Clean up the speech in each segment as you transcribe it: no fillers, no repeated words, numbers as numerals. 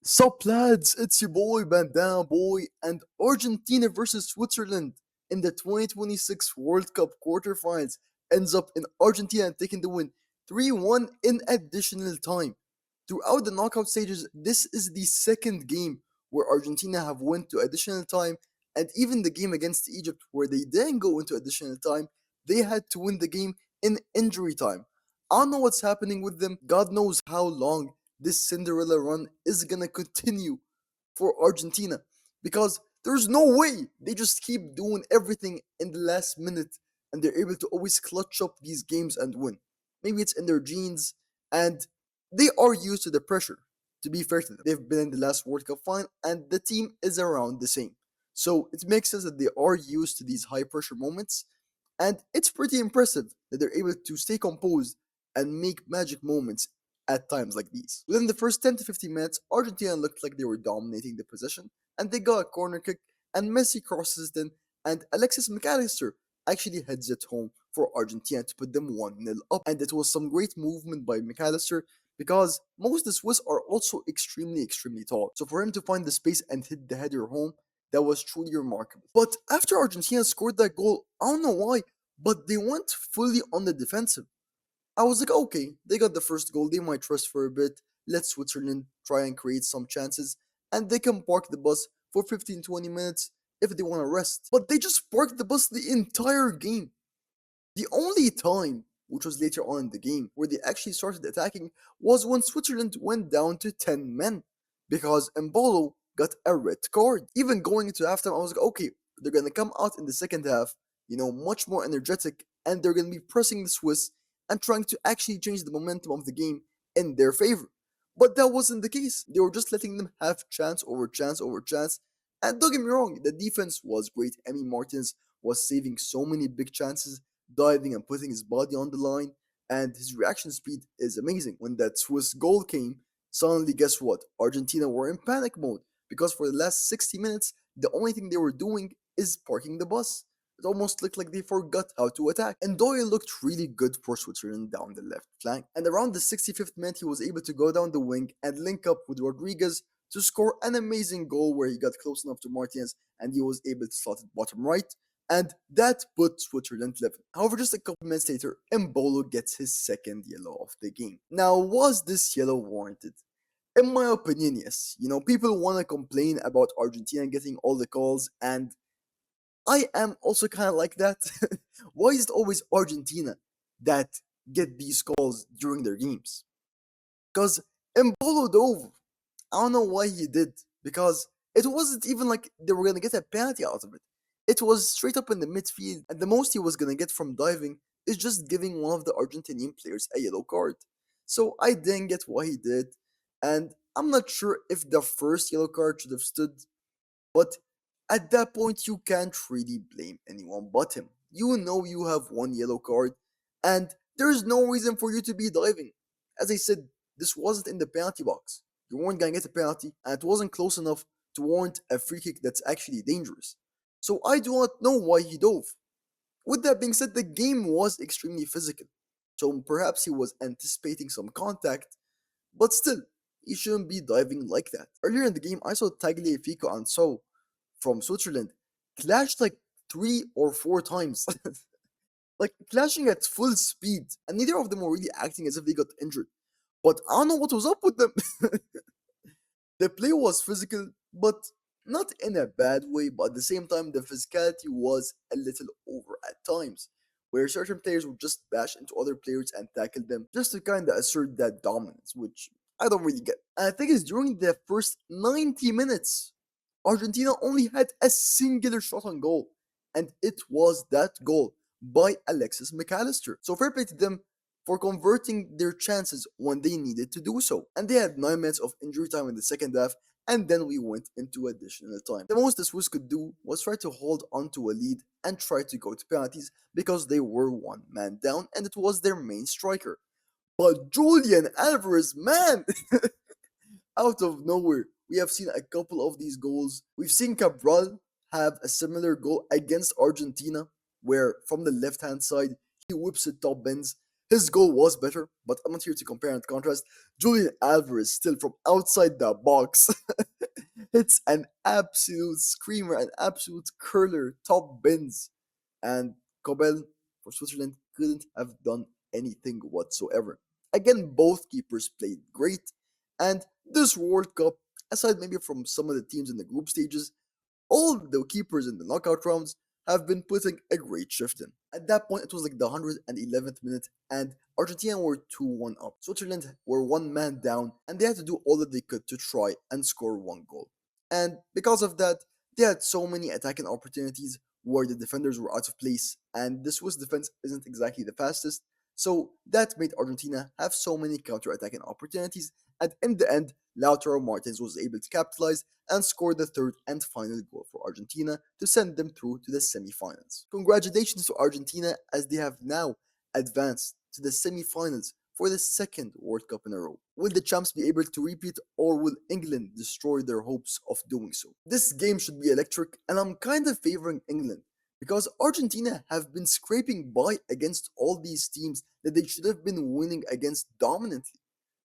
Sup lads, it's your boy Bandana-Boi and Argentina versus Switzerland in the 2026 World Cup quarterfinals ends up in Argentina taking the win 3-1 in additional time. Throughout the knockout stages, this is the second game where Argentina have went to additional time, and even the game against Egypt where they didn't go into additional time, they had to win the game in injury time. I don't know what's happening with them. God knows how long this Cinderella run is gonna continue for Argentina because there's no way they just keep doing everything in the last minute and they're able to always clutch up these games and win. Maybe it's in their genes and they are used to the pressure. To be fair to them, they've been in the last World Cup final and the team is around the same. So it makes sense that they are used to these high pressure moments, and it's pretty impressive that they're able to stay composed and make magic moments at times like these. Within the first 10 to 15 minutes, Argentina looked like they were dominating the possession, and they got a corner kick, and Messi crosses it in, and Alexis McAllister actually heads it home for Argentina to put them 1-0 up. And it was some great movement by McAllister because most of the Swiss are also extremely tall. So for him to find the space and hit the header home, that was truly remarkable. But after Argentina scored that goal, I don't know why, but they went fully on the defensive. I was like, okay, they got the first goal, they might trust for a bit, let Switzerland try and create some chances, and they can park the bus for 15-20 minutes if they want to rest. But they just parked the bus the entire game. The only time, which was later on in the game, where they actually started attacking was when Switzerland went down to 10 men because Embolo got a red card. Even going into halftime, I was like, okay, they're going to come out in the second half, much more energetic, and they're going to be pressing the Swiss and trying to actually change the momentum of the game in their favor. But that wasn't the case. They were just letting them have chance over chance over chance. And don't get me wrong, the defense was great. Emi Martins was saving so many big chances, diving and putting his body on the line, and his reaction speed is amazing. When that Swiss goal came, suddenly guess what? Argentina were in panic mode because for the last 60 minutes, the only thing they were doing is parking the bus. It almost looked like they forgot how to attack. And Ndoye looked really good for Switzerland down the left flank. And around the 65th minute, he was able to go down the wing and link up with Rodriguez to score an amazing goal where he got close enough to Martinez and he was able to slot it bottom right. And that put Switzerland level. However, just a couple minutes later, Embolo gets his second yellow of the game. Now, was this yellow warranted? In my opinion, yes. People want to complain about Argentina getting all the calls, and I am also kind of like that. Why is it always Argentina that get these calls during their games? Because Embolo dove. I don't know why he did. Because it wasn't even like they were gonna get a penalty out of it. It was straight up in the midfield, and the most he was gonna get from diving is just giving one of the Argentinian players a yellow card. So I didn't get why he did, and I'm not sure if the first yellow card should have stood, but at that point, you can't really blame anyone but him. You know you have one yellow card, and there's no reason for you to be diving. As I said, this wasn't in the penalty box. You weren't gonna get a penalty, and it wasn't close enough to warrant a free kick that's actually dangerous. So I do not know why he dove. With that being said, the game was extremely physical. So perhaps he was anticipating some contact, but still, he shouldn't be diving like that. Earlier in the game, I saw Tagliafico and So from Switzerland clashed like 3 or 4 times. Like clashing at full speed, and neither of them were really acting as if they got injured. But I don't know what was up with them. The play was physical, but not in a bad way, but at the same time, the physicality was a little over at times, where certain players would just bash into other players and tackle them just to kind of assert that dominance, which I don't really get. And I think it's during the first 90 minutes, Argentina only had a singular shot on goal, and it was that goal by Alexis McAllister. So fair play to them for converting their chances when they needed to do so. And they had 9 minutes of injury time in the second half, and then we went into additional time. The most the Swiss could do was try to hold on to a lead and try to go to penalties because they were one man down and it was their main striker. But Julian Alvarez, man, out of nowhere, we have seen a couple of these goals. We've seen Cabral have a similar goal against Argentina, where from the left hand side, he whips it top bins. His goal was better, but I'm not here to compare and contrast. Julian Alvarez, still from outside the box, hits an absolute screamer, an absolute curler, top bins. And Kobel for Switzerland couldn't have done anything whatsoever. Again, both keepers played great, and this World Cup, aside maybe from some of the teams in the group stages, all the keepers in the knockout rounds have been putting a great shift in. At that point, it was like the 111th minute, and Argentina were 2-1 up. Switzerland were one man down, and they had to do all that they could to try and score one goal. And because of that, they had so many attacking opportunities where the defenders were out of place, and the Swiss defense isn't exactly the fastest. So that made Argentina have so many counter-attacking opportunities, and in the end, Lautaro Martinez was able to capitalize and score the third and final goal for Argentina to send them through to the semi-finals. Congratulations to Argentina as they have now advanced to the semi-finals for the second World Cup in a row. Will the champs be able to repeat, or will England destroy their hopes of doing so? This game should be electric, and I'm kind of favoring England because Argentina have been scraping by against all these teams that they should have been winning against dominantly.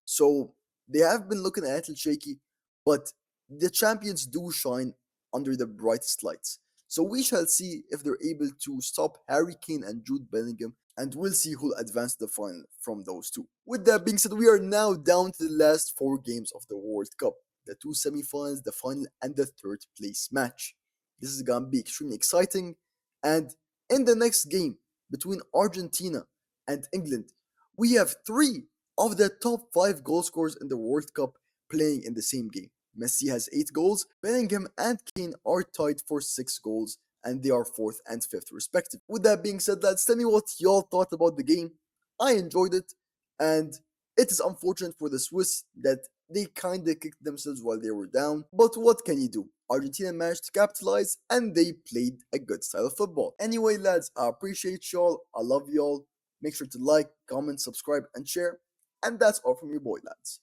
So they have been looking a little shaky, but the champions do shine under the brightest lights. So we shall see if they're able to stop Harry Kane and Jude Bellingham, and we'll see who'll advance to the final from those two. With that being said, we are now down to the last four games of the World Cup, the two semi-finals, the final, and the third place match. This is gonna be extremely exciting, and in the next game between Argentina and England, we have three of the top five goal scorers in the World Cup playing in the same game. Messi has 8 goals, Bellingham and Kane are tied for 6 goals, and they are 4th and 5th respectively. With that being said, lads, tell me what y'all thought about the game. I enjoyed it, and it is unfortunate for the Swiss that they kinda kicked themselves while they were down, but what can you do? Argentina managed to capitalize, and they played a good style of football. Anyway, lads, I appreciate y'all, I love y'all. Make sure to like, comment, subscribe, and share. And that's all from your boy, lads.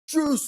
Tschüss!